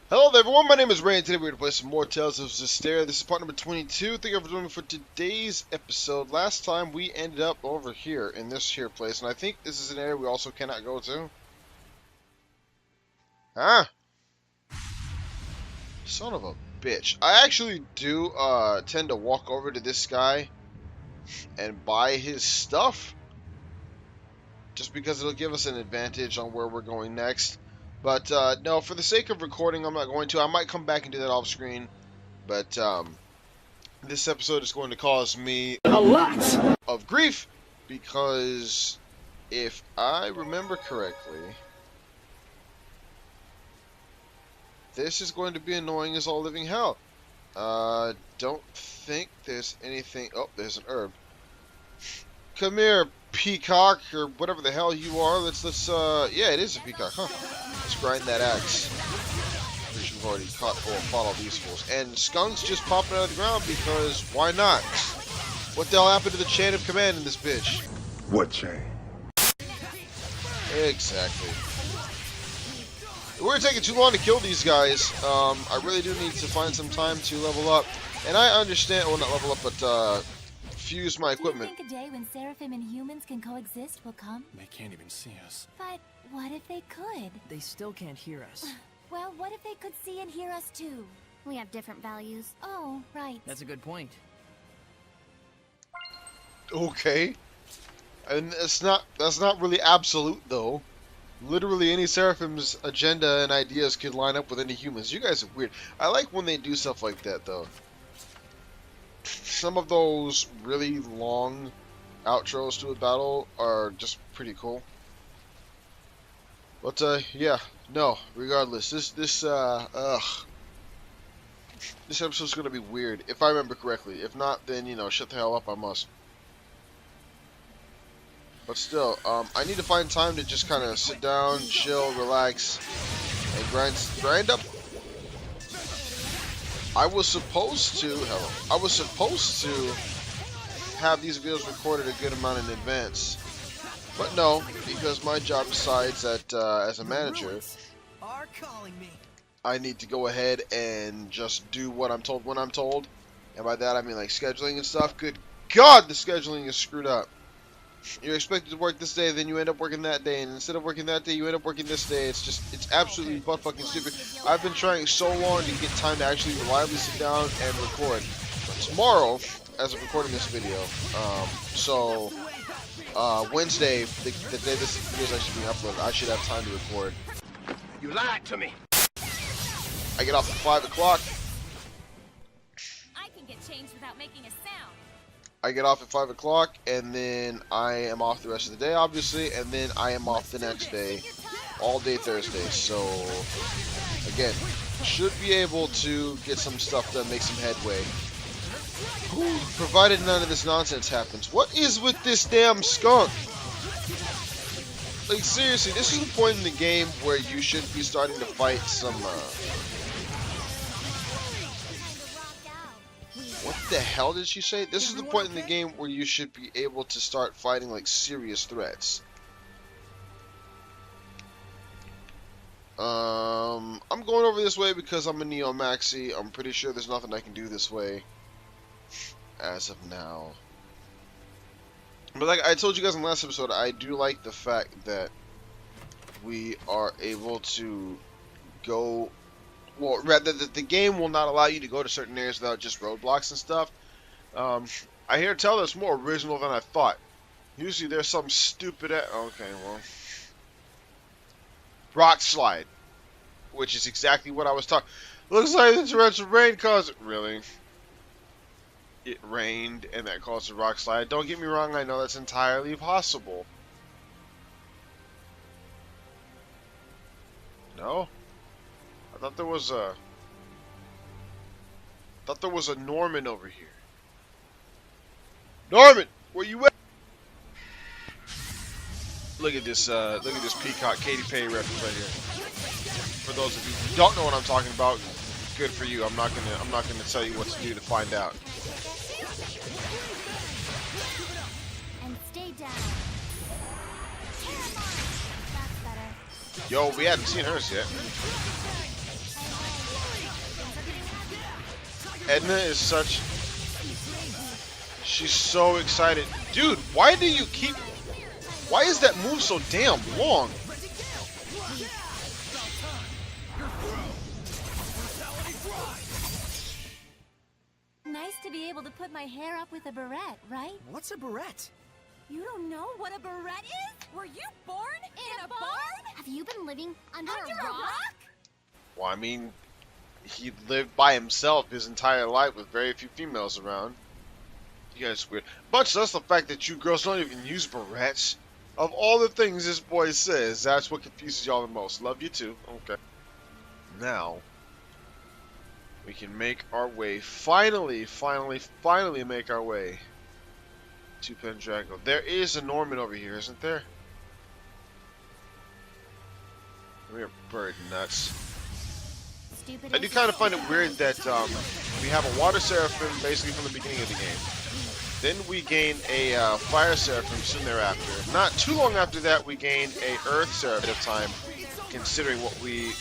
Hello there everyone, my name is Ray and today we're going to play some more Tales of Zestiria. This is part number 22. Thank you for joining me for today's episode. Last time we ended up over here in this here place, and I think this is an area we also cannot go to. Huh? Son of a bitch. I actually do tend to walk over to this guy and buy his stuff, just because it'll give us an advantage on where we're going next. But no, for the sake of recording, I'm not going to. I might come back and do that off screen. But this episode is going to cause me a lot of grief, because if I remember correctly, this is going to be annoying as all living hell. Don't think there's anything. Oh, there's an herb. Come here, peacock, or whatever the hell you are. Let's yeah, it is a peacock, huh? Let's grind that axe. Pretty sure we've already fought all these fools. And skunks just popping out of the ground because why not? What the hell happened to the chain of command in this bitch? What chain? Exactly. We're taking too long to kill these guys. I really do need to find some time to level up. And I understand, well, not level up, but fuse my equipment. Do you think a day when Seraphim and humans can coexist will come? They can't even see us. But what if they could? They still can't hear us. Well, what if they could see and hear us too? We have different values. Oh, right. That's a good point. Okay. And that's not really absolute though. Literally any Seraphim's agenda and ideas could line up with any humans. You guys are weird. I like when they do stuff like that though. Some of those really long outros to a battle are just pretty cool. But yeah, no, regardless, this episode's gonna be weird, if I remember correctly. If not, then, you know, shut the hell up, I must. But still, I need to find time to just kind of sit down, chill, relax, and grind up. I was supposed to have these videos recorded a good amount in advance, but no, because my job decides that as a manager, I need to go ahead and just do what I'm told when I'm told, and by that I mean like scheduling and stuff. Good God, the scheduling is screwed up. You're expected to work this day, then you end up working that day, and instead of working that day, you end up working this day. It's absolutely butt fucking stupid. I've been trying so long to get time to actually reliably sit down and record. But tomorrow, as of recording this video, Wednesday, the day this video is actually being uploaded, I should have time to record. You lied to me. I get off at 5 o'clock. I can get changed without making a sound. I get off at 5 o'clock, and then I am off the rest of the day, obviously, and then I am off the next day, all day Thursday. So, again, should be able to get some stuff done, make some headway. Whew, provided none of this nonsense happens. What is with this damn skunk? Like, seriously, this is the point in the game where you should be starting to fight some, what the hell did she say? This is the point in the game where you should be able to start fighting like serious threats. I'm going over this way because I'm a Neo Maxi. I'm pretty sure there's nothing I can do this way as of now. But like I told you guys in the last episode, I do like the fact that we are able to go. Well, rather, the game will not allow you to go to certain areas without just roadblocks and stuff. I hear tell that's more original than I thought. Usually there's some stupid... Okay, well... Rock slide. Which is exactly what I was talking... Looks like the torrential rain caused it. Really? It rained and that caused a rock slide. Don't get me wrong, I know that's entirely possible. No? I thought there was a Norman over here. Norman, where you at? Look at this peacock Katy Perry reference right here. For those of you who don't know what I'm talking about, good for you. I'm not gonna tell you what to do to find out. And stay down. That's better. Yo, we hadn't seen hers yet. Edna is such... She's so excited. Dude, why do you keep... Why is that move so damn long? Nice to be able to put my hair up with a barrette, right? What's a barrette? You don't know what a barrette is? Were you born in a barn? Have you been living under Under a rock? Well, I mean, he lived by himself his entire life with very few females around. You guys are weird. Much less the fact that you girls don't even use barrettes. Of all the things this boy says, that's what confuses y'all the most. Love you too. Okay. Now, we can make our way, finally make our way to Pendrago. There is a Norman over here, isn't there? We're bird nuts. Stupid I do kind of find it weird that we have a Water Seraphim basically from the beginning of the game. Then we gain a Fire Seraphim soon thereafter. Not too long after that, we gain a Earth Seraphim of time, considering what the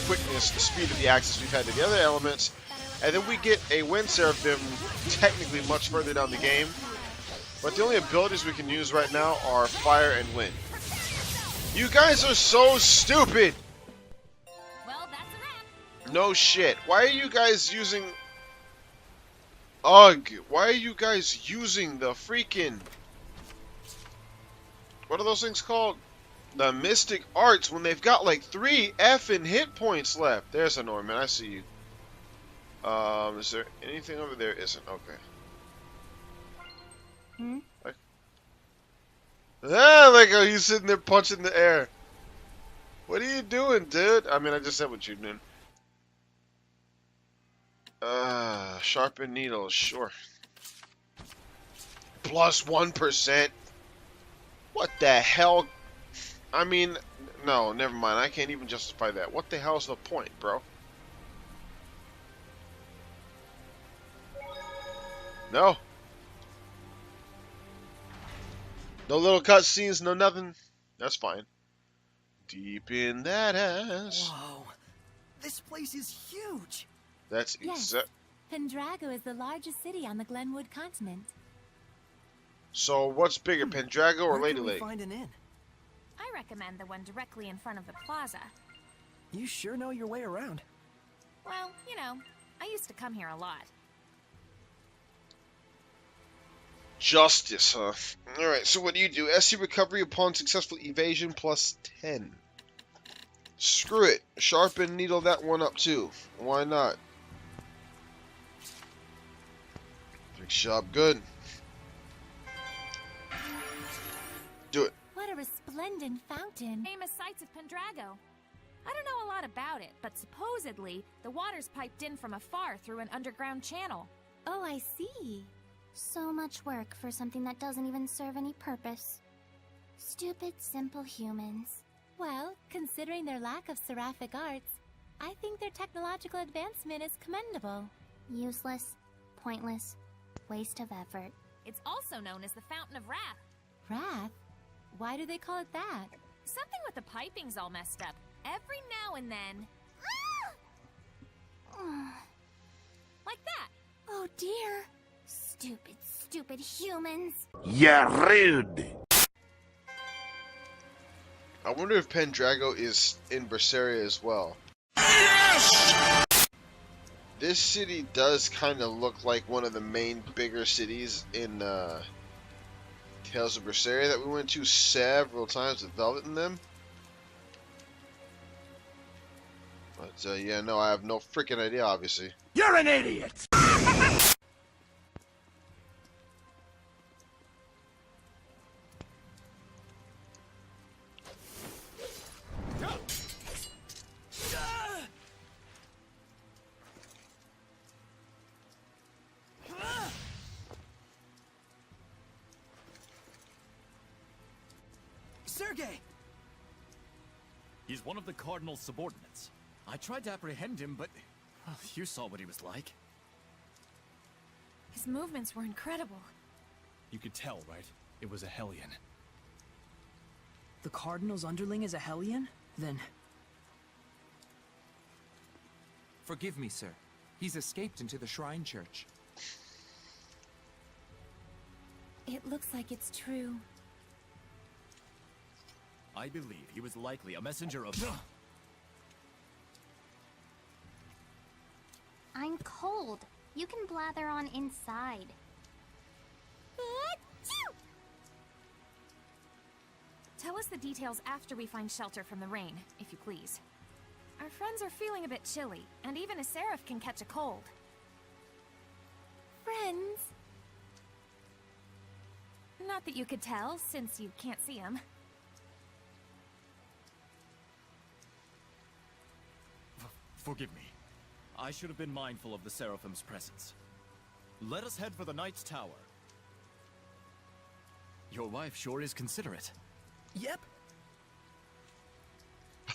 quickness, the speed of the axis we've had to the other elements. And then we get a Wind Seraphim technically much further down the game. But the only abilities we can use right now are Fire and Wind. You guys are so stupid! Well, that's a wrap. No shit. Why are you guys using... Ugh, why are you guys using the freaking... What are those things called? The Mystic Arts when they've got like 3 effing hit points left. There's a Norman, I see you. Is there anything over there? Isn't. Okay. Like how he's sitting there punching the air. What are you doing, dude? I mean, I just said what you're doing. Sharpen needles, sure. Plus 1%. What the hell? I mean, no, never mind. I can't even justify that. What the hell's the point, bro? No. No little cutscenes, no nothing. That's fine. Deep in that ass. Whoa. This place is huge. That's Yes. Pendrago is the largest city on the Glenwood continent. So what's bigger, Pendrago or Where Lady can we Lake? find an inn? I recommend the one directly in front of the plaza. You sure know your way around. Well, you know, I used to come here a lot. Justice, huh? Alright, so what do you do? SC recovery upon successful evasion plus 10. Screw it. Sharpen needle that one up too. Why not? Fix job good. Do it. What a resplendent fountain. Famous sights of Pendrago. I don't know a lot about it, but supposedly the water's piped in from afar through an underground channel. Oh, I see. So much work for something that doesn't even serve any purpose. Stupid, simple humans. Well, considering their lack of seraphic arts, I think their technological advancement is commendable. Useless, pointless, waste of effort. It's also known as the Fountain of Wrath. Wrath? Why do they call it that? Something with the piping's all messed up. Every now and then. Like that. Oh dear. Stupid, stupid humans. You're rude. I wonder if Pendrago is in Berseria as well. Yes! This city does kind of look like one of the main bigger cities in Tales of Berseria that we went to several times with Velvet in them. But yeah, no, I have no freaking idea, obviously. You're an idiot. Sergei! He's one of the Cardinal's subordinates. I tried to apprehend him, but well, you saw what he was like. His movements were incredible. You could tell, right? It was a Hellion. The Cardinal's underling is a Hellion? Then... Forgive me, sir. He's escaped into the shrine church. It looks like it's true. I believe he was likely a messenger of... I'm cold. You can blather on inside. Tell us the details after we find shelter from the rain, if you please. Our friends are feeling a bit chilly, and even a seraph can catch a cold. Friends? Not that you could tell, since you can't see them. Forgive me. I should have been mindful of the Seraphim's presence. Let us head for the Knight's Tower. Your wife sure is considerate. Yep.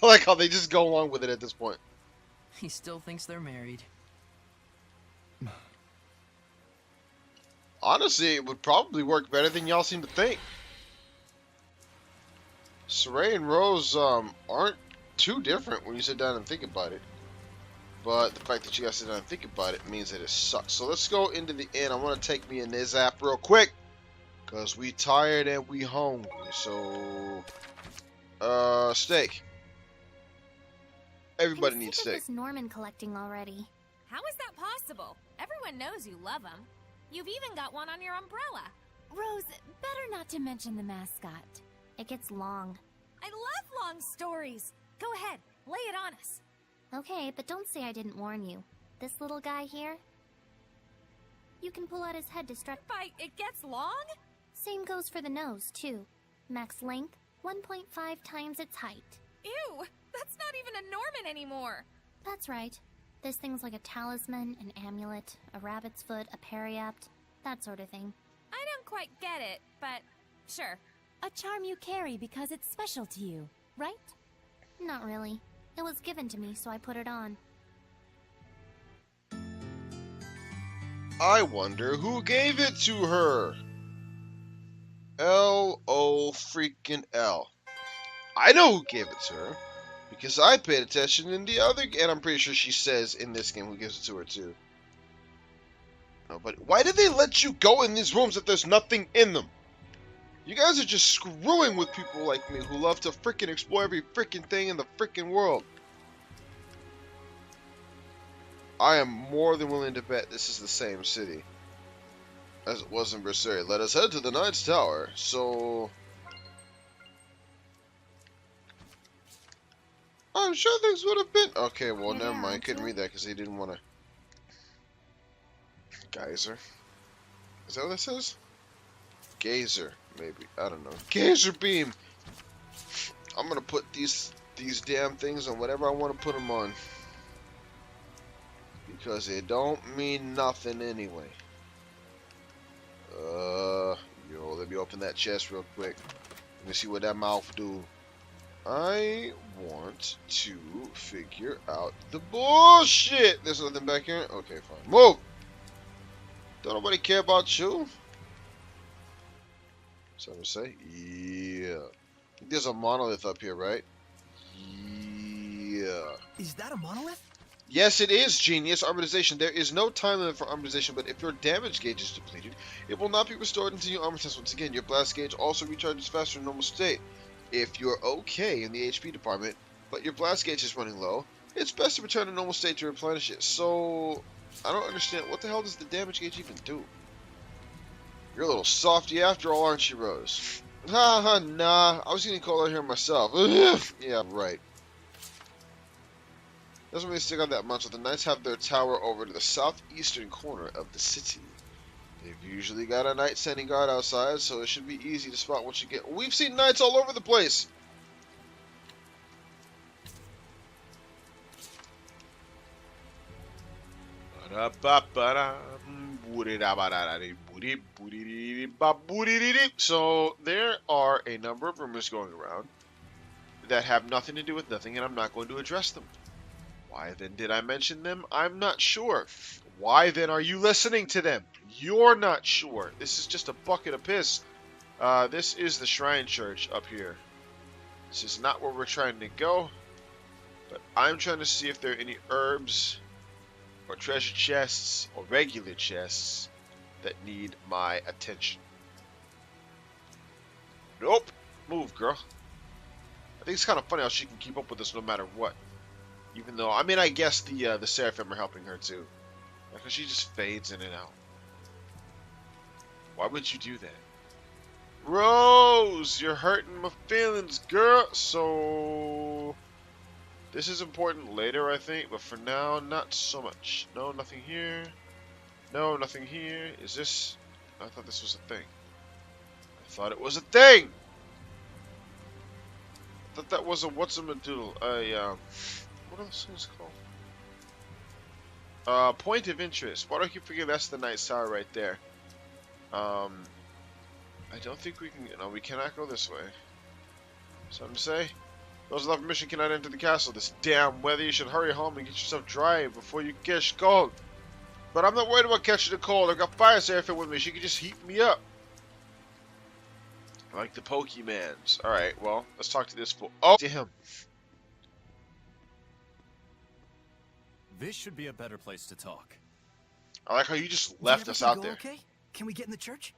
I like how they just go along with it at this point. He still thinks they're married. Honestly, it would probably work better than y'all seem to think. Saray and Rose aren't too different when you sit down and think about it. But the fact that you guys sit down and think about it means that it sucks. So let's go into the inn. I want to take me a nizap real quick. Because we tired and we hungry. So, steak. Everybody I'm needs sick of steak. this Norman collecting already. How is that possible? Everyone knows you love him. You've even got one on your umbrella. Rose, better not to mention the mascot. It gets long. I love long stories. Go ahead, lay it on us. Okay, but don't say I didn't warn you. This little guy here, you can pull out his head to stretch. By it gets long? Same goes for the nose, too. Max length, 1.5 times its height. Ew, that's not even a Norman anymore. That's right. There's things like a talisman, an amulet, a rabbit's foot, a periapt, that sort of thing. I don't quite get it, but sure. A charm you carry because it's special to you, right? Not really. It was given to me, so I put it on. I wonder who gave it to her. L-O freaking L. I know who gave it to her. Because I paid attention in the other game. And I'm pretty sure she says in this game who gives it to her too. No, but why did they let you go in these rooms if there's nothing in them? You guys are just screwing with people like me who love to freaking explore every freaking thing in the freaking world. I am more than willing to bet this is the same city as it was in Zestiria. Let us head to the Knight's Tower. So, I'm sure things would have been okay. Well, never mind. I couldn't read that because they didn't want to. Geyser. Is that what that says? Gazer, maybe. I don't know. Gazer beam. I'm gonna put these damn things on whatever I want to put them on. Because they don't mean nothing anyway. Yo, let me open that chest real quick. Let me see what that mouth do. I want to figure out the bullshit. There's nothing back here? Okay, fine. Move! Don't nobody care about you. So I'm gonna say? Yeah. There's a monolith up here, right? Yeah. Is that a monolith? Yes, it is, genius. Armorization. There is no time limit for armorization, but if your damage gauge is depleted, it will not be restored until you armor test once again. Your blast gauge also recharges faster in normal state. If you're okay in the HP department, but your blast gauge is running low, it's best to return to normal state to replenish it. So, I don't understand. What the hell does the damage gauge even do? You're a little softy after all, aren't you, Rose? Haha, nah. I was getting cold out here myself. Yeah, right. Doesn't really stick out that much, but the Knights have their tower over to the southeastern corner of the city. They've usually got a Knight standing guard outside, so it should be easy to spot once you get. We've seen Knights all over the place! So, there are a number of rumors going around that have nothing to do with nothing, and I'm not going to address them. Why then did I mention them? I'm not sure. Why then are you listening to them? You're not sure. This is just a bucket of piss. This is the Shrine Church up here. This is not where we're trying to go. But I'm trying to see if there are any herbs or treasure chests, or regular chests that need my attention. Nope. Move, girl. I think it's kind of funny how she can keep up with us no matter what. Even though, I mean, I guess the Seraphim are helping her too. Because she just fades in and out. Why would you do that? Rose, you're hurting my feelings, girl. So, this is important later, I think. But for now, not so much. No, nothing here. No, nothing here. Is this... I thought this was a thing. I thought it was a thing! I thought that was a what's-a-madoodle. What are those things called? Point of interest. Why do I keep forgetting that's the Night Tower right there? I don't think we can... No, we cannot go this way. Something to say? Those without permission cannot enter the castle. This damn weather, you should hurry home and get yourself dry before you catch cold. But I'm not worried about catching the cold. I've got Fire Seraphim with me. She can just heat me up. Like the Pokemans. Alright, well, let's talk to this fool. Oh, to him. This should be a better place to talk. I like how you just left us out there. Okay? Can we get in the church?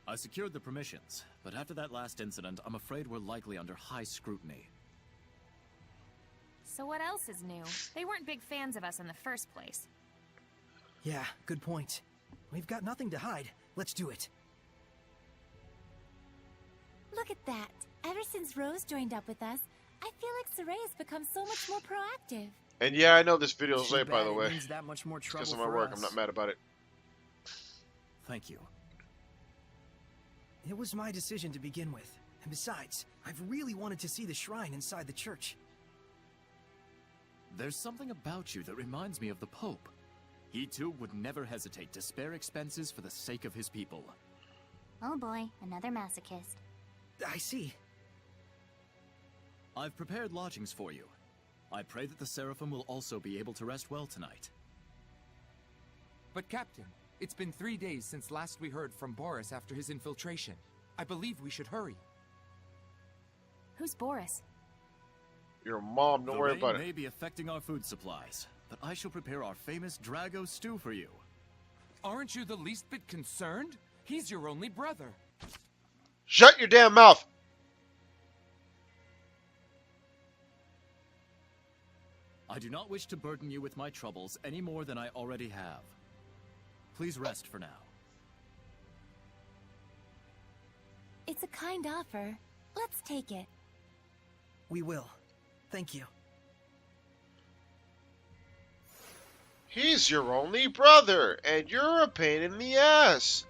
I secured the permissions, but after that last incident, I'm afraid we're likely under high scrutiny. So what else is new? They weren't big fans of us in the first place. Yeah, good point. We've got nothing to hide. Let's do it. Look at that. Ever since Rose joined up with us, I feel like Saray has become so much more proactive. And yeah, I know this video is Too late, by bad the it way. means that much more trouble Because of my for work. us. I'm not mad about it. Thank you. It was my decision to begin with. And besides, I've really wanted to see the shrine inside the church. There's something about you that reminds me of the Pope. He too would never hesitate to spare expenses for the sake of his people. Oh boy, another masochist. I see. I've prepared lodgings for you. I pray that the Seraphim will also be able to rest well tonight. But Captain, it's been 3 days since last we heard from Boris after his infiltration. I believe we should hurry. Who's Boris? Your mom, don't worry about may it. be affecting our food supplies, but I shall prepare our famous Drago stew for you. Aren't you the least bit concerned? He's your only brother. Shut your damn mouth! I do not wish to burden you with my troubles any more than I already have. Please rest for now. It's a kind offer. Let's take it. We will. Thank you. He's your only brother, and you're a pain in the ass.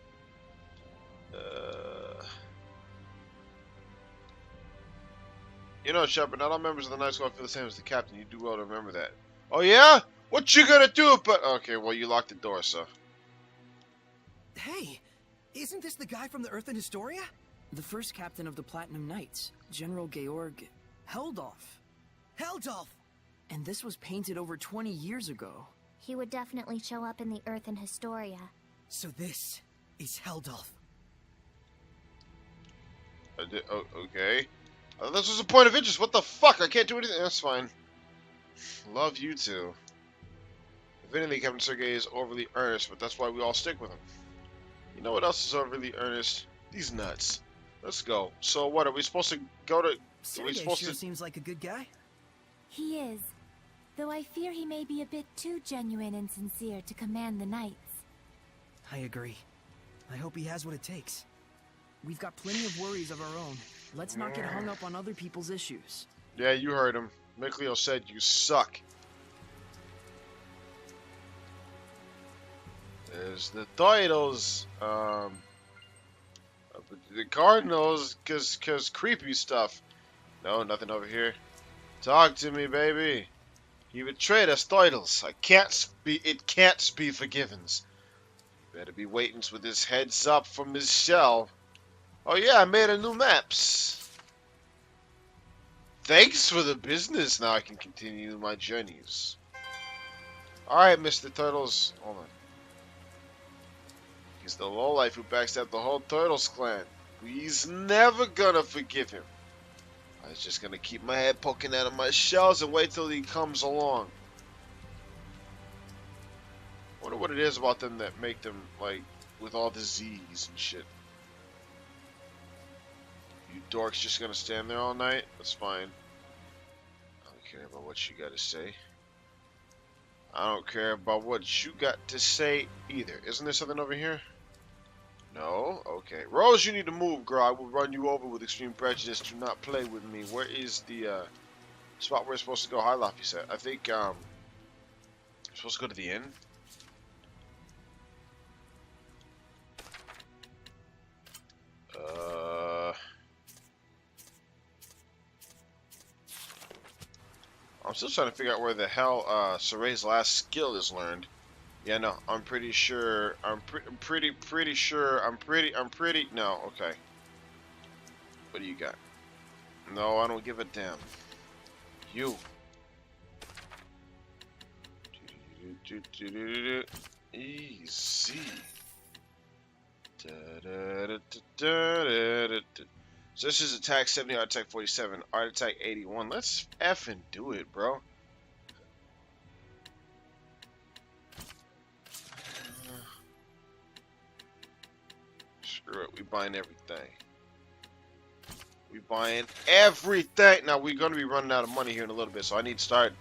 You know, Shepard, not all members of the Night Squad feel the same as the captain. You do well to remember that. Oh, yeah? What you gonna do about... Okay, well, you locked the door, so... Hey! Isn't this the guy from the Earth in Historia? The first captain of the Platinum Knights, General Georg Heldolf. Heldolf! And this was painted over 20 years ago. He would definitely show up in the Earth in Historia. So this is Heldolf. Okay. This was a point of interest. What the fuck? I can't do anything. That's fine. Love you too. If anything, Captain Sergei is overly earnest, but that's why we all stick with him. You know what else is overly earnest? These nuts. Let's go. So what, are we supposed to go to... Are we Sergei supposed sure to... seems like a good guy. He is. Though I fear he may be a bit too genuine and sincere to command the knights. I agree. I hope he has what it takes. We've got plenty of worries of our own. Let's not get hung up on other people's issues. Yeah, you heard him. Mikleo said you suck. There's the titles. The Cardinals, cause creepy stuff. No, nothing over here. Talk to me, baby. He betrayed us, titles. It can't be forgivens. Better be waiting with his heads up from his shell. Oh yeah, I made a new maps. Thanks for the business. Now I can continue my journeys. Alright, Mr. Turtles. Hold on. He's the lowlife who backstabbed the whole Turtles clan. He's never gonna forgive him. I was just gonna keep my head poking out of my shells and wait till he comes along. what it is about them that make them, like, with all the Z's and shit. You dorks just gonna stand there all night? That's fine. I don't care about what you gotta say. I don't care about what you got to say either. Isn't there something over here? No? Okay. Rose, you need to move, girl. I will run you over with extreme prejudice. Do not play with me. Where is the spot where we're supposed to go? High Loft, you said. I think we're supposed to go to the inn. I'm still trying to figure out where the hell Soray's last skill is learned. Yeah, no, I'm pretty sure. I'm pretty sure. No, okay. What do you got? No, I don't give a damn. You. Easy. So this is attack 70, art attack 47, art attack 81. Let's effing do it, bro. Screw it, we buying everything. We buying everything. Now we're gonna be running out of money here in a little bit, so I need to start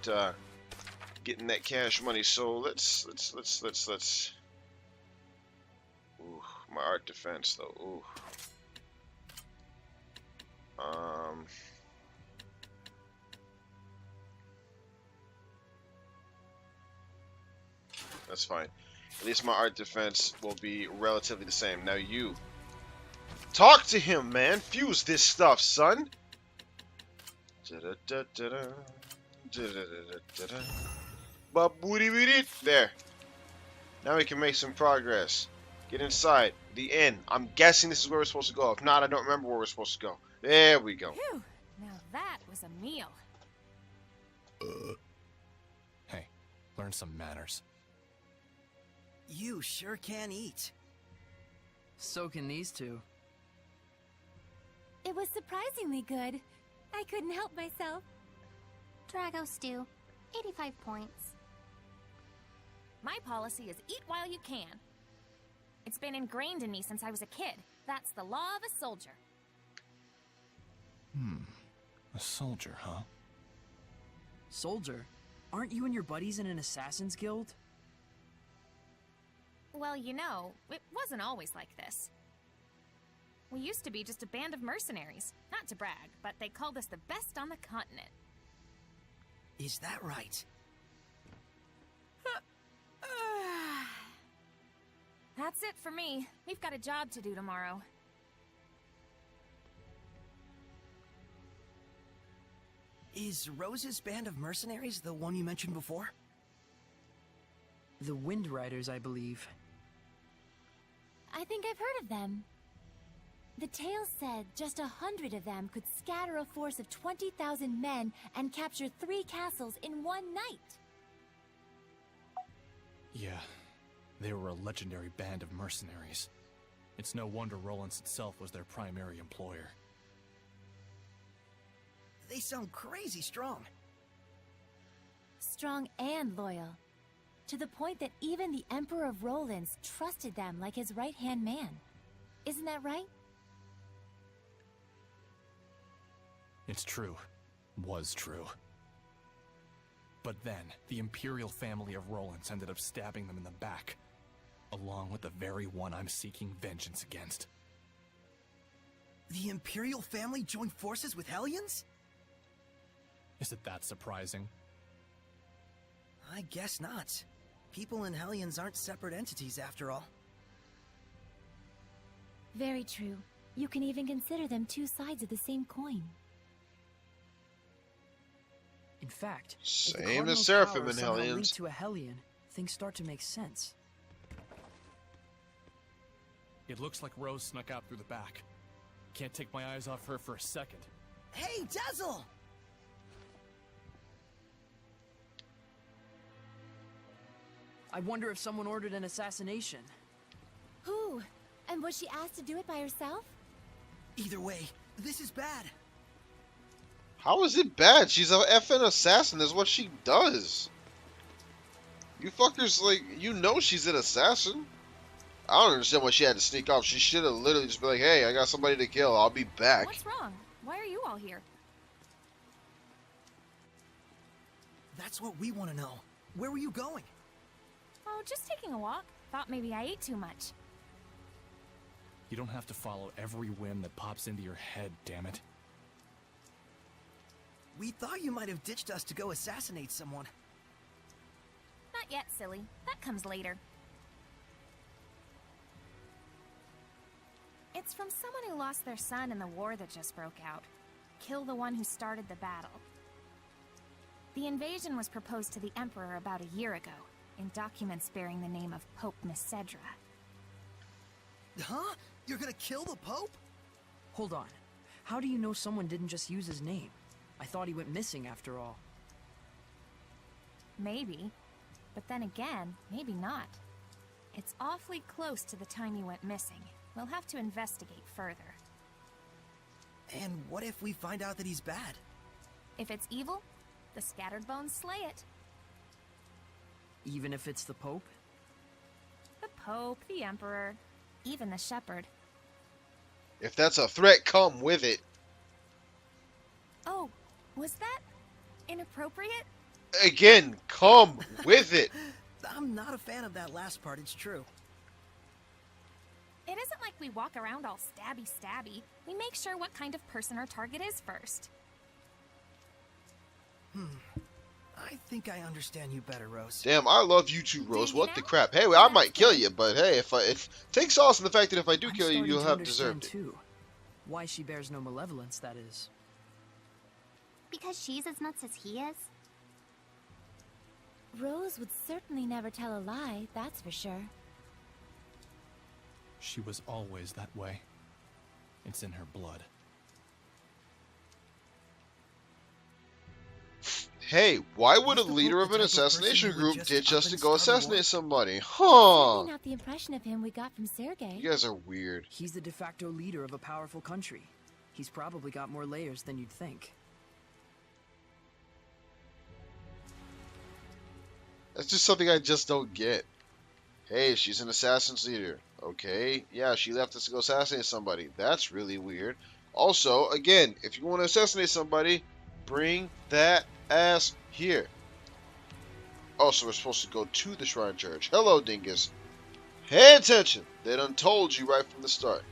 getting that cash money. So let's. Ooh, my art defense though. Ooh. That's fine. At least my art defense will be relatively the same. Now you talk to him, man. Fuse this stuff, son. There. Now we can make some progress. Get inside the inn. I'm guessing this is where we're supposed to go. If not, I don't remember where we're supposed to go. There we go. Phew. Now that was a meal. Hey, learn some manners. You sure can eat. So can these two. It was surprisingly good. I couldn't help myself. Drago stew, 85 points. My policy is eat while you can. It's been ingrained in me since I was a kid. That's the law of a soldier. A soldier, huh? Soldier? Aren't you and your buddies in an assassin's guild? Well, you know, it wasn't always like this. We used to be just a band of mercenaries. Not to brag, but they called us the best on the continent. Is that right? That's it for me. We've got a job to do tomorrow. Is Rose's band of mercenaries the one you mentioned before? The Wind Riders, I believe. I think I've heard of them. The tale said just 100 of them could scatter a force of 20,000 men and capture 3 castles in one night. Yeah, they were a legendary band of mercenaries. It's no wonder Rollins itself was their primary employer. They sound crazy strong. Strong and loyal. To the point that even the Emperor of Rollins trusted them like his right-hand man. Isn't that right? It's true. Was true. But then, the Imperial family of Rollins ended up stabbing them in the back, along with the very one I'm seeking vengeance against. The Imperial family joined forces with Hellions? Is it that surprising? I guess not. People and Hellions aren't separate entities after all. Very true. You can even consider them 2 sides of the same coin. In fact, same as Seraphim and lead Hellions. to a Hellion, things start to make sense. It looks like Rose snuck out through the back. Can't take my eyes off her for a second. Hey, Dazzle! I wonder if someone ordered an assassination. Who? And was she asked to do it by herself? Either way, this is bad. How is it bad? She's an effing assassin. That's what she does. You fuckers, like, you know she's an assassin. I don't understand why she had to sneak off. She should have literally just been like, hey, I got somebody to kill. I'll be back. What's wrong? Why are you all here? That's what we want to know. Where were you going? Oh, just taking a walk. Thought maybe I ate too much. You don't have to follow every whim that pops into your head, damn it. We thought you might have ditched us to go assassinate someone. Not yet, silly. That comes later. It's from someone who lost their son in the war that just broke out. Kill the one who started the battle. The invasion was proposed to the Emperor about a year ago, in documents bearing the name of Pope Messedra. Huh? You're gonna kill the Pope? Hold on. How do you know someone didn't just use his name? I thought he went missing after all. Maybe. But then again, maybe not. It's awfully close to the time he went missing. We'll have to investigate further. And what if we find out that he's bad? If it's evil, the Scattered Bones slay it. Even if it's the Pope? The Pope, the Emperor, even the Shepherd. If that's a threat, come with it. Oh, was that inappropriate? Again, come with it. I'm not a fan of that last part, it's true. It isn't like we walk around all stabby. We make sure what kind of person our target is first. I think I understand you better, Rose. Damn, I love you too, Rose. Do you What the now? crap? Hey, I might kill you, but hey, if take solace in the fact that if I do I'm kill you, starting you'll to have understand, deserved it. too. Why she bears no malevolence, that is. Because she's as nuts as he is? Rose would certainly never tell a lie, that's for sure. She was always that way. It's in her blood. Hey, why would a Was the leader Pope of the an type of person assassination who would group just ditch up us to and go start a war? assassinate somebody? Certainly Huh? not the impression of him we got from Sergei. You guys are weird. He's the de facto leader of a powerful country. He's probably got more layers than you'd think. That's just something I just don't get. Hey, she's an assassin's leader. Okay, yeah, she left us to go assassinate somebody. That's really weird. Also, again, if you want to assassinate somebody, bring that ass here. Also, we're supposed to go to the Shrine Church. Hello, Dingus. Pay attention. They done told you right from the start.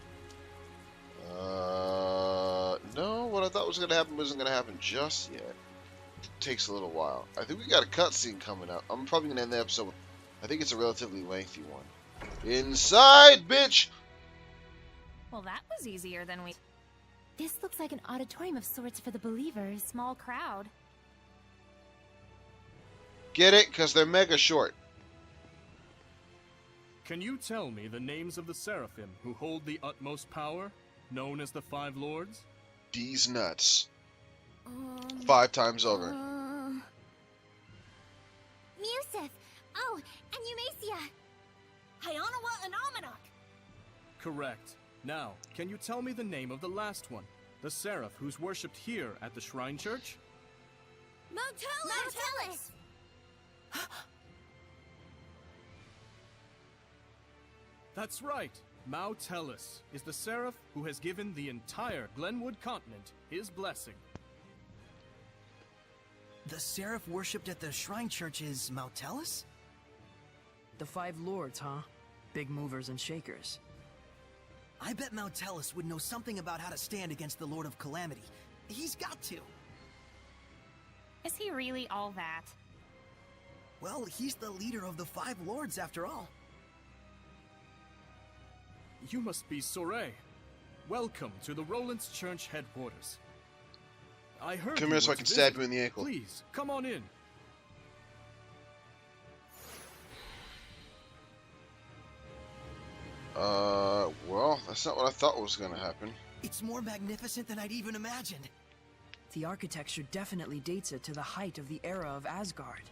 No, what I thought was going to happen wasn't going to happen just yet. It takes a little while. I think we got a cutscene coming up. I'm probably going to end the episode with, I think it's a relatively lengthy one. Inside, bitch! Well, that was easier than we... This looks like an auditorium of sorts for the believers. Small crowd. Get it? Because they're mega short. Can you tell me the names of the Seraphim who hold the utmost power, known as the Five Lords? These nuts. 5 times over. Museth! Oh, and Eumacia! Hyanawa and Almanac! Correct. Now, can you tell me the name of the last one? The Seraph who's worshipped here at the Shrine Church? Montellus! That's right. Montellus is the Seraph who has given the entire Glenwood continent his blessing. The Seraph worshipped at the Shrine Church is Montellus? The Five Lords, huh? Big movers and shakers. I bet Montellus would know something about how to stand against the Lord of Calamity. He's got to. Is he really all that? Well, he's the leader of the Five Lords after all. You must be Soray. Welcome to the Roland's Church headquarters. I heard Come you here so were I to can stab visit. you in the ankle. Please, come on in. Well, that's not what I thought was gonna happen. It's more magnificent than I'd even imagined. The architecture definitely dates it to the height of the era of Asgard.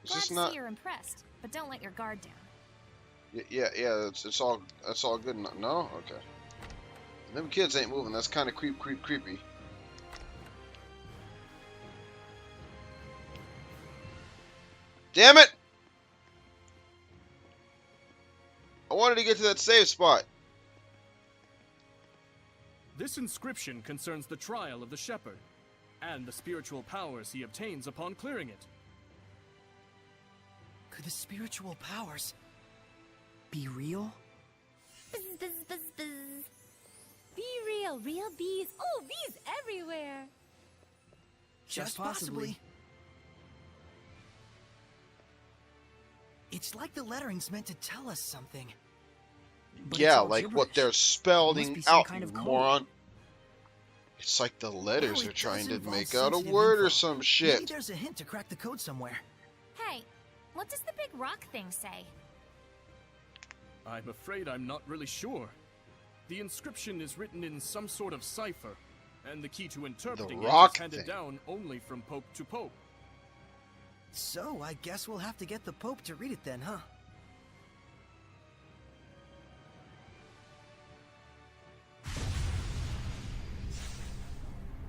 Is Glad this to not? see you're impressed, but don't let your guard down. Yeah. It's all good. No, okay. Them kids ain't moving. That's kind of creepy. Damn it! wanted to get to that save spot. This inscription concerns the trial of the shepherd, and the spiritual powers he obtains upon clearing it. Could the spiritual powers be real? Buzz, buzz, buzz, buzz. Be real, real bees. Oh, bees everywhere. Just possibly. It's like the lettering's meant to tell us something. But Yeah, it's all like what gibberish. they're Must spelling be some out, kind you of code. moron. It's like the letters Oh, are it trying does to involve make out a sensitive word or info. some Maybe shit. there's a hint to crack the code somewhere. Hey, what does the big rock thing say? I'm afraid I'm not really sure. The inscription is written in some sort of cipher, and the key to interpreting it rock is handed thing. down only from pope to pope. So, I guess we'll have to get the Pope to read it then, huh?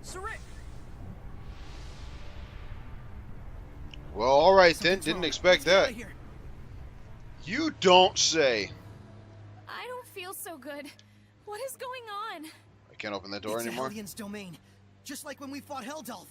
Surrender! Well, alright then, Something's didn't wrong. expect Let's get out that. of here. You don't say. I don't feel so good. What is going on? I can't open that door It's anymore. a Hellions domain, just like when we fought Heldolf.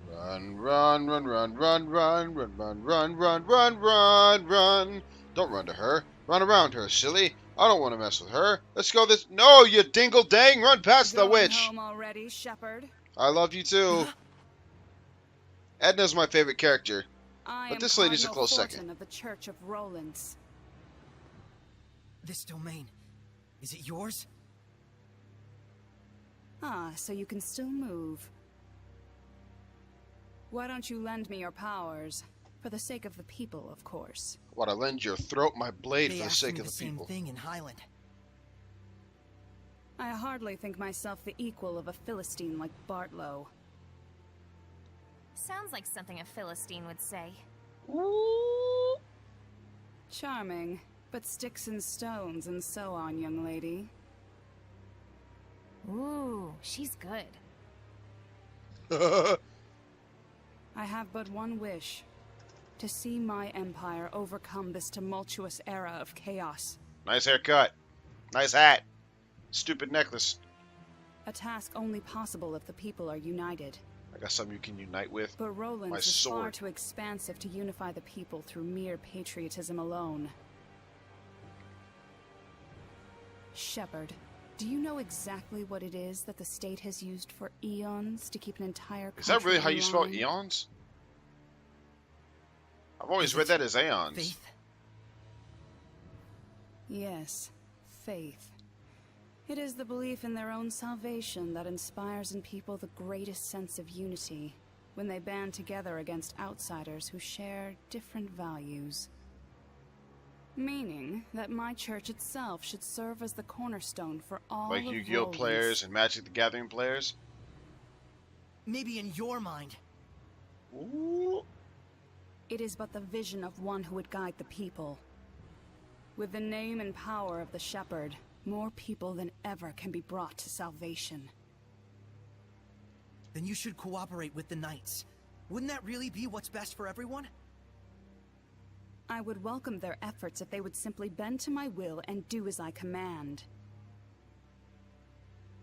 Run, run, run, run, run, run, run, run, run, run, run, run, run. Don't run to her. Run around her, silly. I don't want to mess with her. Let's go this. No, you dingle dang! Run past the witch. Home already, Shepherd. I love you too. Edna's my favorite character. I But am this lady's a Cardinal close Fortin second. of the Church of Rollins. This domain, is it yours? Ah, so you can still move. Why don't you lend me your powers? For the sake of the people, of course. What, I lend your throat my blade They for the asked sake me of the the same people. thing in Highland. I hardly think myself the equal of a Philistine like Bartlow. Sounds like something a Philistine would say. Charming, but sticks and stones and so on, young lady. Ooh, she's good. I have but one wish. To see my empire overcome this tumultuous era of chaos. Nice haircut. Nice hat. Stupid necklace. A task only possible if the people are united. I got something you can unite with. But Rollins My is far sword. too expansive to unify the people through mere patriotism alone. Shepherd, do you know exactly what it is that the state has used for eons to keep an entire country Is that really how you in spell line? eons? I've always Is read it that as aeons. Faith? Yes, faith. It is the belief in their own salvation that inspires in people the greatest sense of unity when they band together against outsiders who share different values. Meaning that my church itself should serve as the cornerstone for all Like of Yu-Gi-Oh Roland's. players and Magic the Gathering players. Maybe in your mind. Ooh. It is but the vision of one who would guide the people. With the name and power of the Shepherd, more people than ever can be brought to salvation. Then you should cooperate with the Knights. Wouldn't that really be what's best for everyone? I would welcome their efforts if they would simply bend to my will and do as I command.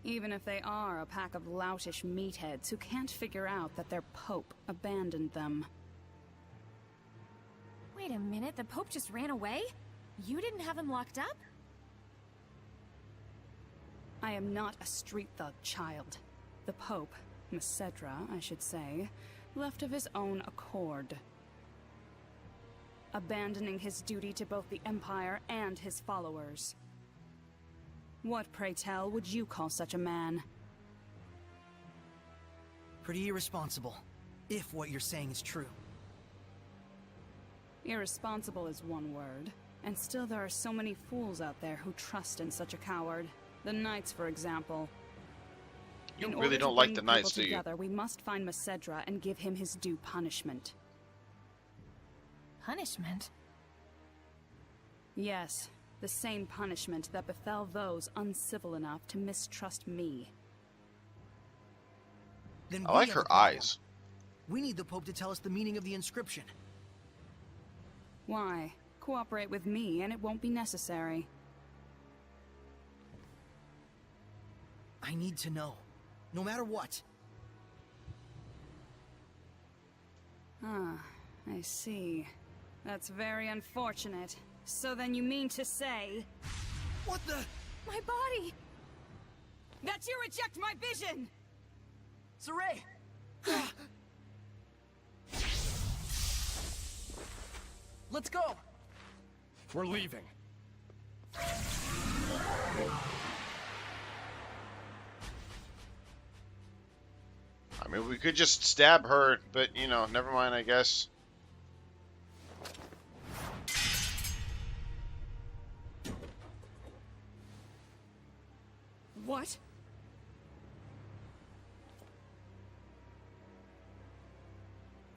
Even if they are a pack of loutish meatheads who can't figure out that their Pope abandoned them. Wait a minute, the Pope just ran away? You didn't have him locked up? I am not a street thug, child. The Pope, Macedra, I should say, left of his own accord. Abandoning his duty to both the Empire and his followers. What, pray tell, would you call such a man? Pretty irresponsible, if what you're saying is true. Irresponsible is one word, and still there are so many fools out there who trust in such a coward. The Knights, for example. You In really order don't to like bring the people Knights, do you? together, we must find Macedra and give him his due punishment. Punishment? Yes, the same punishment that befell those uncivil enough to mistrust me. Then I we like have her a problem. eyes. We need the Pope to tell us the meaning of the inscription. Why? Cooperate with me, and it won't be necessary. I need to know. No matter what. Ah, I see. That's very unfortunate. So then you mean to say... What the? My body! That you reject my vision! Saray! Let's go! We're leaving. I mean, we could just stab her, but, you know, never mind, I guess. What?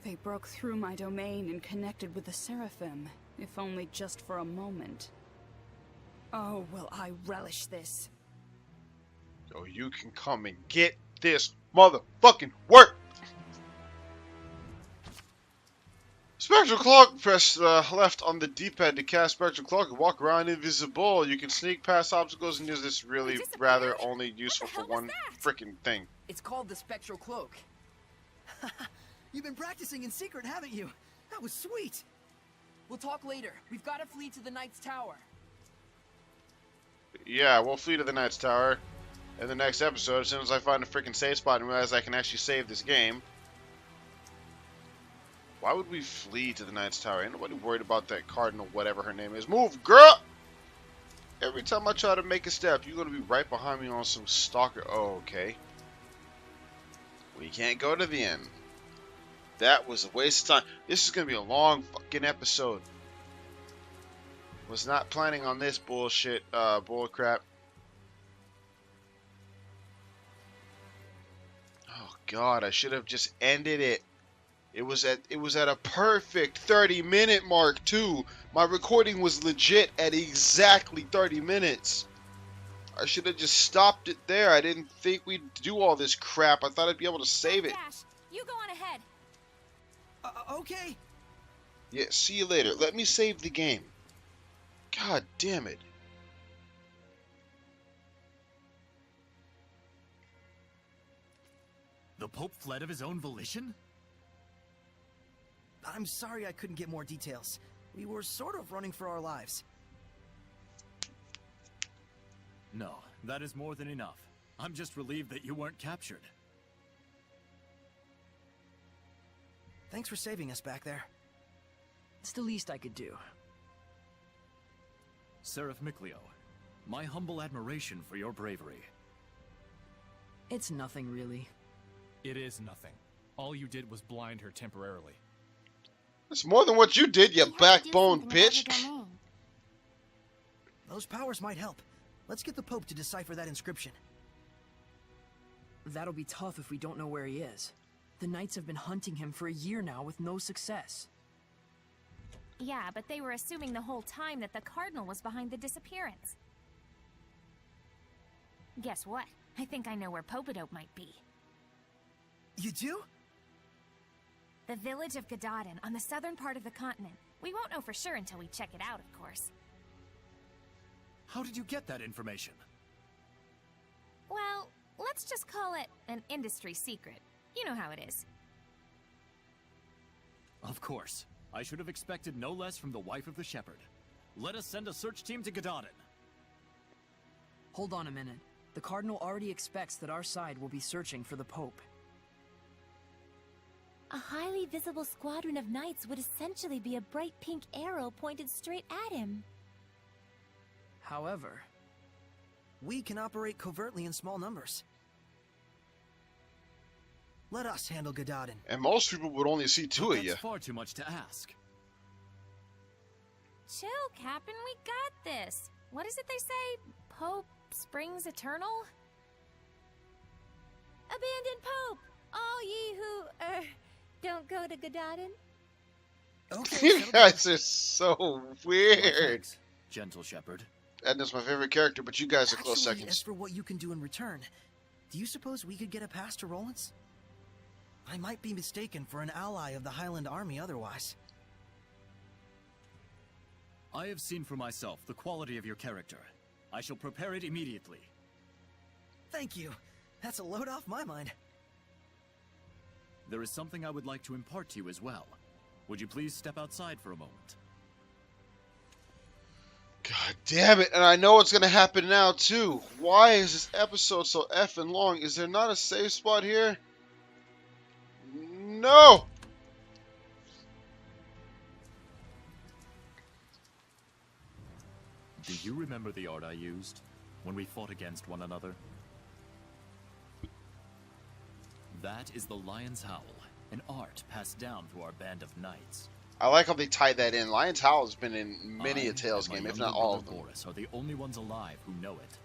They broke through my domain and connected with the Seraphim, if only just for a moment. Oh, will I relish this. So you can come and get this motherfucking work! Spectral Cloak, press left on the D-pad to cast Spectral Cloak and walk around invisible. You can sneak past obstacles and use this really rather only useful for one freaking thing. It's called the Spectral Cloak. You've been practicing in secret, haven't you? That was sweet! We'll talk later. We've got to flee to the Knight's Tower. Yeah, we'll flee to the Knight's Tower in the next episode as soon as I find a freaking save spot and realize I can actually save this game. Why would we flee to the Knight's Tower? Ain't nobody worried about that cardinal, whatever her name is. Move, girl! Every time I try to make a step, you're going to be right behind me on some stalker. Oh, okay. We can't go to the end. That was a waste of time. This is going to be a long fucking episode. Was not planning on this bullshit, bullcrap. Oh God, I should have just ended it. It was at a perfect 30-minute mark too. My recording was legit at exactly 30 minutes. I should have just stopped it there. I didn't think we'd do all this crap. I thought I'd be able to save it. Dash, you go on ahead. Okay. Yeah, see you later. Let me save the game. God damn it. The Pope fled of his own volition? I'm sorry I couldn't get more details. We were sort of running for our lives. No, that is more than enough. I'm just relieved that you weren't captured. Thanks for saving us back there. It's the least I could do. Seraph Miclio, my humble admiration for your bravery. It's nothing, really. It is nothing. All you did was blind her temporarily. It's more than what you did, you backbone bitch. Those powers might help. Let's get the Pope to decipher that inscription. That'll be tough if we don't know where he is. The Knights have been hunting him for a year now with no success. Yeah, but they were assuming the whole time that the Cardinal was behind the disappearance. Guess what? I think I know where Popadope might be. You do? The village of Gadadin, on the southern part of the continent. We won't know for sure until we check it out, of course. How did you get that information? Well, let's just call it an industry secret. You know how it is. Of course. I should have expected no less from the wife of the shepherd. Let us send a search team to Gadadin. Hold on a minute. The Cardinal already expects that our side will be searching for the Pope. A highly visible squadron of knights would essentially be a bright pink arrow pointed straight at him. However, we can operate covertly in small numbers. Let us handle Gadadin. And most people would only see two of you. That's far too much to ask. Chill, Captain, we got this. What is it they say? Pope springs eternal? Abandon Pope! All ye who, don't go to Gadadin. Okay. You guys are so weird. Thanks, gentle shepherd. Edna's my favorite character, but you guys are close Actually, seconds. as for what you can do in return, do you suppose we could get a pass to Roland's? I might be mistaken for an ally of the Highland Army otherwise. I have seen for myself the quality of your character. I shall prepare it immediately. Thank you. That's a load off my mind. There is something I would like to impart to you as well. Would you please step outside for a moment? God damn it, and I know what's gonna happen now too. Why is this episode so effing long? Is there not a safe spot here? No! Do you remember the art I used when we fought against one another? That is the Lion's Howl, an art passed down through our band of knights. I like how they tied that in. Lion's Howl has been in many a Tales game, if not all of them. Boris are the only ones alive who know it.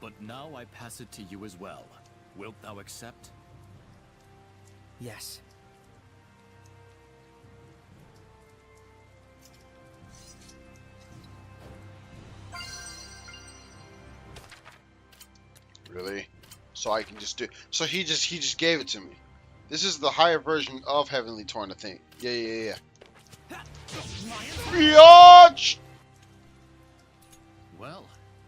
But now I pass it to you as well. Wilt thou accept? Yes. Really? So I can just do. So he just gave it to me. This is the higher version of Heavenly Torn, I think. Yeah. Biatch! Well,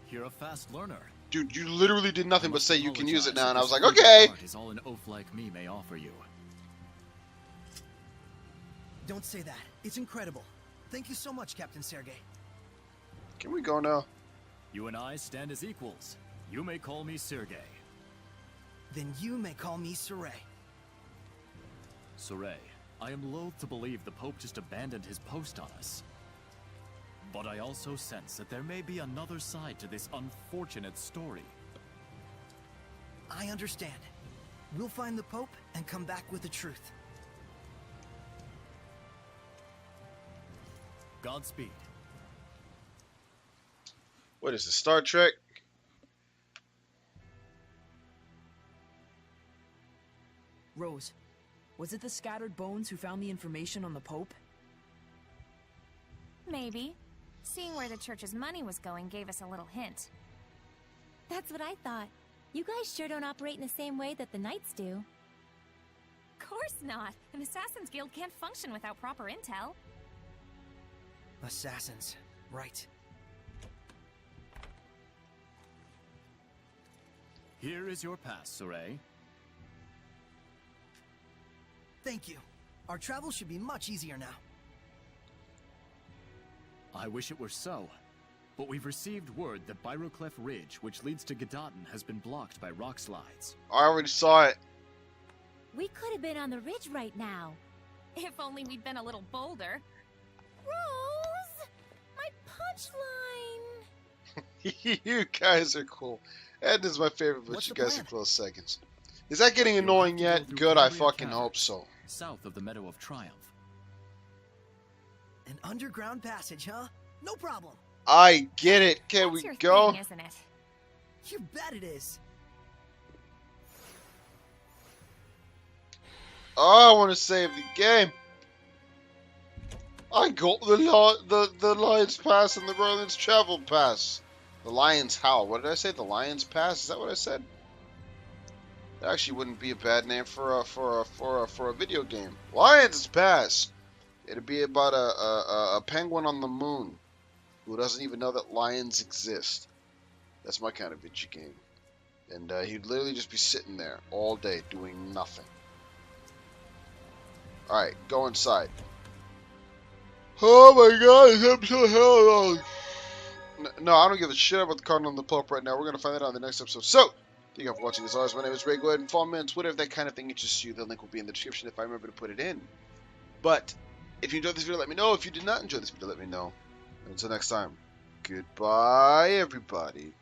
you're a fast learner. Dude, you literally did nothing but say you can use it now, and I was like, okay. Is all an oaf like me may offer you. Don't say that. It's incredible. Thank you so much, Captain Sergei. Can we go now? You and I stand as equals. You may call me Sergei. Then you may call me Saray. Saray, I am loath to believe the Pope just abandoned his post on us. But I also sense that there may be another side to this unfortunate story. I understand. We'll find the Pope and come back with the truth. Godspeed. What is this, Star Trek? Rose, was it the scattered bones who found the information on the Pope? Maybe. Seeing where the church's money was going gave us a little hint. That's what I thought. You guys sure don't operate in the same way that the Knights do. Course not. An Assassin's Guild can't function without proper intel. Assassins. Right. Here is your pass, Saray. Thank you. Our travel should be much easier now. I wish it were so. But we've received word that Byroclef Ridge, which leads to Gedaten, has been blocked by rock slides. I already saw it. We could have been on the ridge right now. If only we'd been a little bolder. Rose! My punchline! You guys are cool. And this is my favorite, but What's you the guys plan? are close seconds. Is that getting annoying yet? Good, I fucking hope so. South of the Meadow of Triumph. An underground passage, huh? No problem. I get it. Can That's we your go? thing, isn't it? You bet it is. Oh, I want to save the game. I got the Lion's Pass and the Merlin's Travel Pass. The Lion's Howl. What did I say? The Lion's Pass? Is that what I said? That actually wouldn't be a bad name for a video game. Lion's Pass. It'd be about a penguin on the moon who doesn't even know that lions exist. That's my kind of video game. And he'd literally just be sitting there all day doing nothing. Alright, go inside. Oh my god, I'm so hell long. No, I don't give a shit about the Cardinal and the Pope right now. We're going to find that out in the next episode. So, thank you for watching. As always, my name is Ray. Go ahead and follow me on Twitter if that kind of thing interests you. The link will be in the description if I remember to put it in. But, if you enjoyed this video, let me know. If you did not enjoy this video, let me know. And until next time, goodbye, everybody.